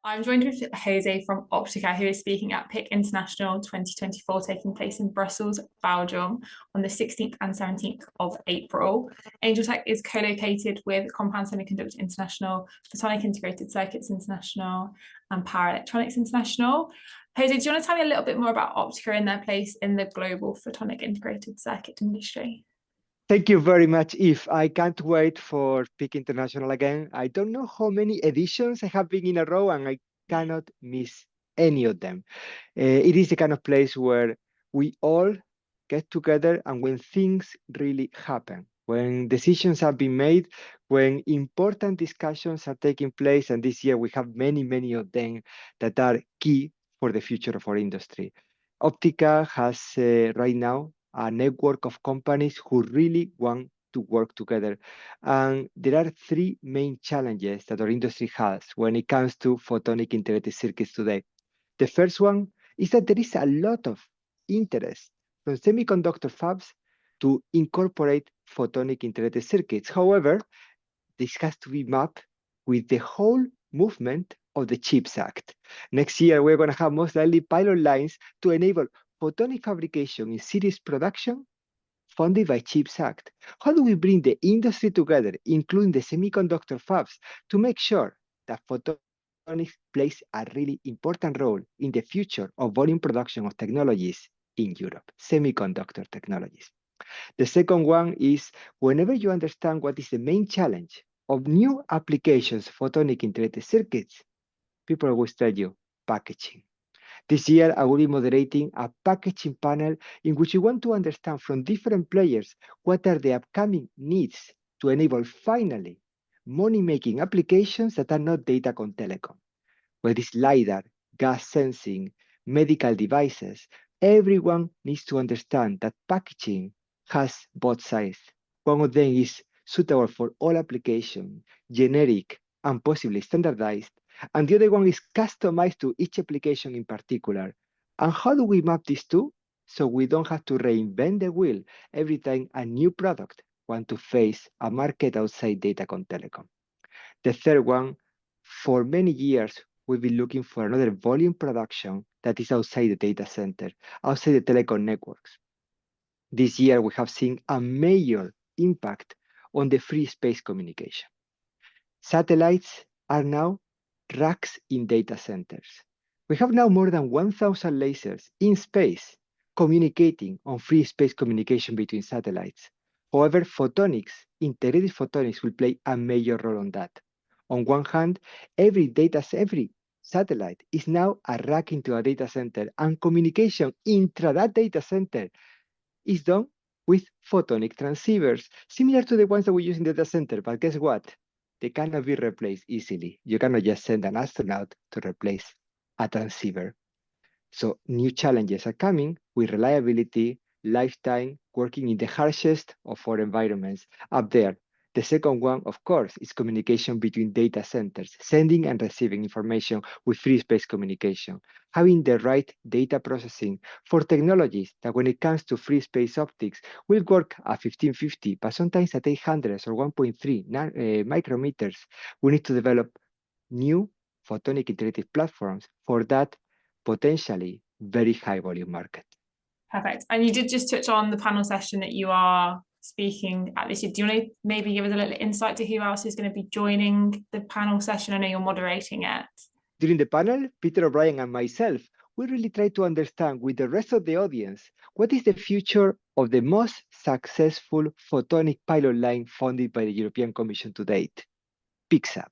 I'm joined with Jose from Optica, who is speaking at PIC International 2024, taking place in Brussels, Belgium, on the 16th and 17th of April. Angel Tech is co-located with Compound Semiconductor International, Photonic Integrated Circuits International, and Power Electronics International. Jose, do you want to tell me a little bit more about Optica and their place in the global photonic integrated circuit industry? Thank you very much, Eve. I can't wait for PIC International again. I don't know how many editions I have been in a row, and I cannot miss any of them. It is the kind of place where we all get together and when things really happen, when decisions have been made, when important discussions are taking place, and this year we have many of them that are key for the future of our industry. Optica has right now a network of companies who really want to work together. And there are three main challenges that our industry has when it comes to photonic integrated circuits today. The first one is that there is a lot of interest from semiconductor fabs to incorporate photonic integrated circuits. However, this has to be mapped with the whole movement of the CHIPS Act. Next year, we're going to have most likely pilot lines to enable photonic fabrication in series production funded by CHIPS Act. How do we bring the industry together, including the semiconductor fabs, to make sure that photonics plays a really important role in the future of volume production of technologies in Europe, semiconductor technologies? The second one is whenever you understand what is the main challenge of new applications, photonic integrated circuits, people always tell you packaging. This year, I will be moderating a packaging panel in which we want to understand from different players what are the upcoming needs to enable finally money-making applications that are not datacom telecom. Whether it's LiDAR, gas sensing, medical devices, everyone needs to understand that packaging has both sides. One of them is suitable for all applications, generic and possibly standardized, and the other one is customized to each application in particular. And how do we map these two so we don't have to reinvent the wheel every time a new product wants to face a market outside datacom telecom? The third one, for many years, we've been looking for another volume production that is outside the data center, outside the telecom networks. This year, we have seen a major impact on the free space communication. Satellites are now racks in data centers. We have now more than 1,000 lasers in space communicating on free space communication between satellites. However, photonics, integrated photonics, will play a major role on that. On one hand, every satellite is now a rack into a data center, and communication intra that data center is done with photonic transceivers, similar to the ones that we use in the data center. But guess what? They cannot be replaced easily. You cannot just send an astronaut to replace a transceiver. So new challenges are coming with reliability, lifetime, working in the harshest of our environments up there. The second one, of course, is communication between data centers, sending and receiving information with free space communication, having the right data processing for technologies that when it comes to free space optics will work at 1550, but sometimes at 800 or 1.3 micrometers. We need to develop new photonic integrated platforms for that potentially very high volume market. Perfect. And you did just touch on the panel session that you are speaking at this year. Do you want to maybe give us a little insight to who else is going to be joining the panel session? I know you're moderating it. During the panel, Peter O'Brien and myself, we really try to understand with the rest of the audience, what is the future of the most successful photonic pilot line funded by the European Commission to date, PICSAP.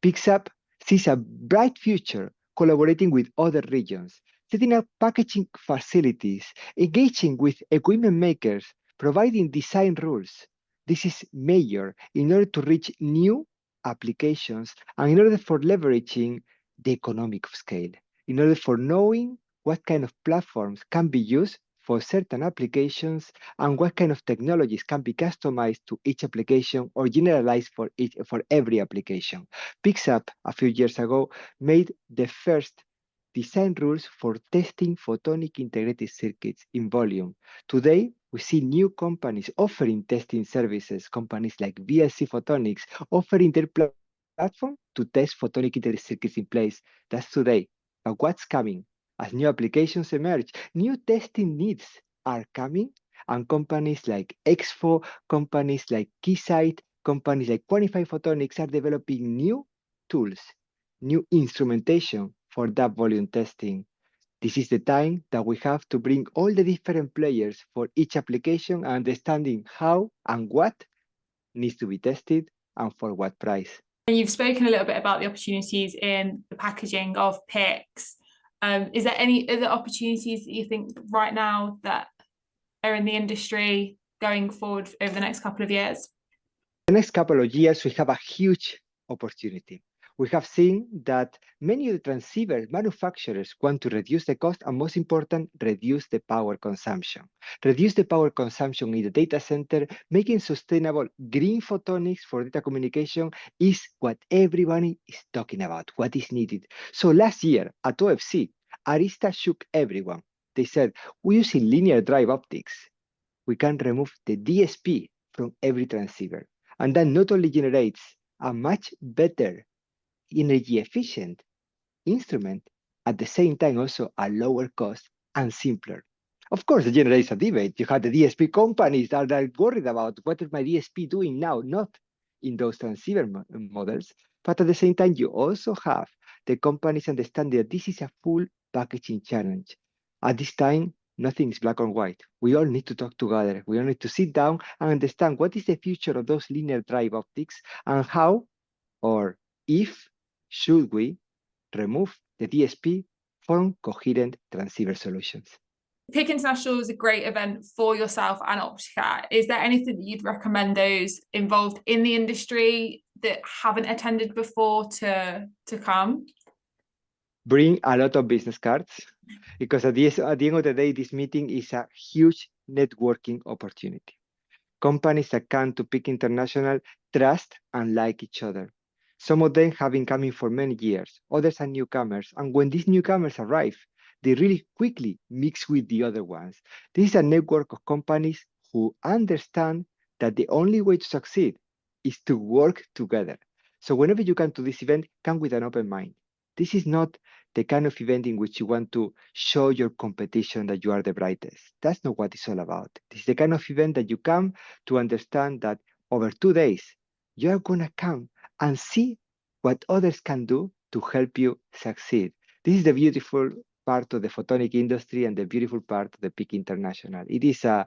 PICSAP sees a bright future collaborating with other regions, setting up packaging facilities, engaging with equipment makers, providing design rules. This is major in order to reach new applications and in order for leveraging the economic scale, in order for knowing what kind of platforms can be used for certain applications and what kind of technologies can be customized to each application or generalized for every application. PICSAP, a few years ago, made the first design rules for testing photonic integrated circuits in volume. Today, We see new companies offering testing services, companies like PIC Photonics offering their platform to test photonic integrated circuits in place. That's today. But what's coming? As new applications emerge, new testing needs are coming, and companies like Expo, companies like Keysight, companies like Quantify Photonics are developing new tools, new instrumentation for that volume testing. This is the time that we have to bring all the different players for each application and understanding how and what needs to be tested and for what price. And you've spoken a little bit about the opportunities in the packaging of PICs. Is there any other opportunities that you think right now that are in the industry going forward over the next couple of years? The next couple of years, we have a huge opportunity. We have seen that many of the transceiver manufacturers want to reduce the cost and, most important, reduce the power consumption. Reduce the power consumption in the data center, making sustainable green photonics for data communication is what everybody is talking about, what is needed. So last year at OFC, Arista shook everyone. They said, we're using linear drive optics. We can remove the DSP from every transceiver. And that not only generates a much better energy efficient instrument, at the same time also a lower cost and simpler. Of course, it generates a debate. You have the DSP companies that are worried about what is my DSP doing now, not in those transceiver models. But at the same time, you also have the companies understanding that this is a full packaging challenge. At this time, nothing is black or white. We all need to talk together. We all need to sit down and understand what is the future of those linear drive optics and how or if should we remove the DSP from coherent transceiver solutions. PIC International is a great event for yourself and Optica. Is there anything that you'd recommend those involved in the industry that haven't attended before to come? Bring a lot of business cards, because at the end of the day, this meeting is a huge networking opportunity. Companies that come to PIC International trust and like each other. Some of them have been coming for many years, others are newcomers, and when these newcomers arrive, they really quickly mix with the other ones. This is a network of companies who understand that the only way to succeed is to work together. So whenever you come to this event, come with an open mind. This is not the kind of event in which you want to show your competition that you are the brightest. That's not what it's all about. This is the kind of event that you come to understand that over 2 days, you are going to come and see what others can do to help you succeed. This is the beautiful part of the photonic industry and the beautiful part of the PIC International. It is a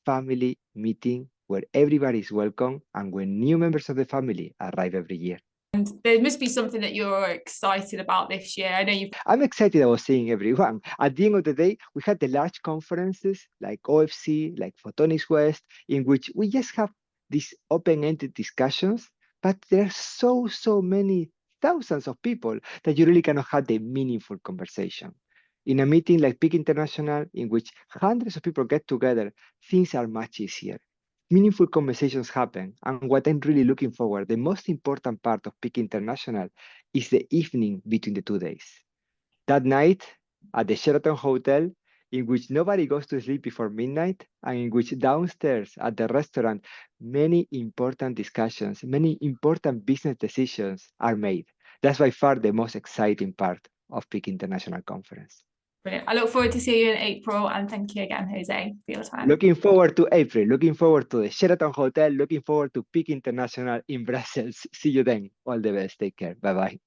family meeting where everybody is welcome and when new members of the family arrive every year. And there must be something that you're excited about this year. I know I'm excited about seeing everyone. At the end of the day, we had the large conferences like OFC, like Photonics West, in which we just have these open-ended discussions, but there are so many thousands of people that you really cannot have the meaningful conversation. In a meeting like PIC International, in which hundreds of people get together, things are much easier. Meaningful conversations happen, and what I'm really looking forward, the most important part of PIC International is the evening between the 2 days. That night at the Sheraton Hotel, in which nobody goes to sleep before midnight, and in which downstairs at the restaurant, many important discussions, many important business decisions are made. That's by far the most exciting part of PIC International Conference. Brilliant. I look forward to seeing you in April, and thank you again, Jose, for your time. Looking forward to April, looking forward to the Sheraton Hotel, looking forward to PIC International in Brussels. See you then. All the best. Take care. Bye-bye.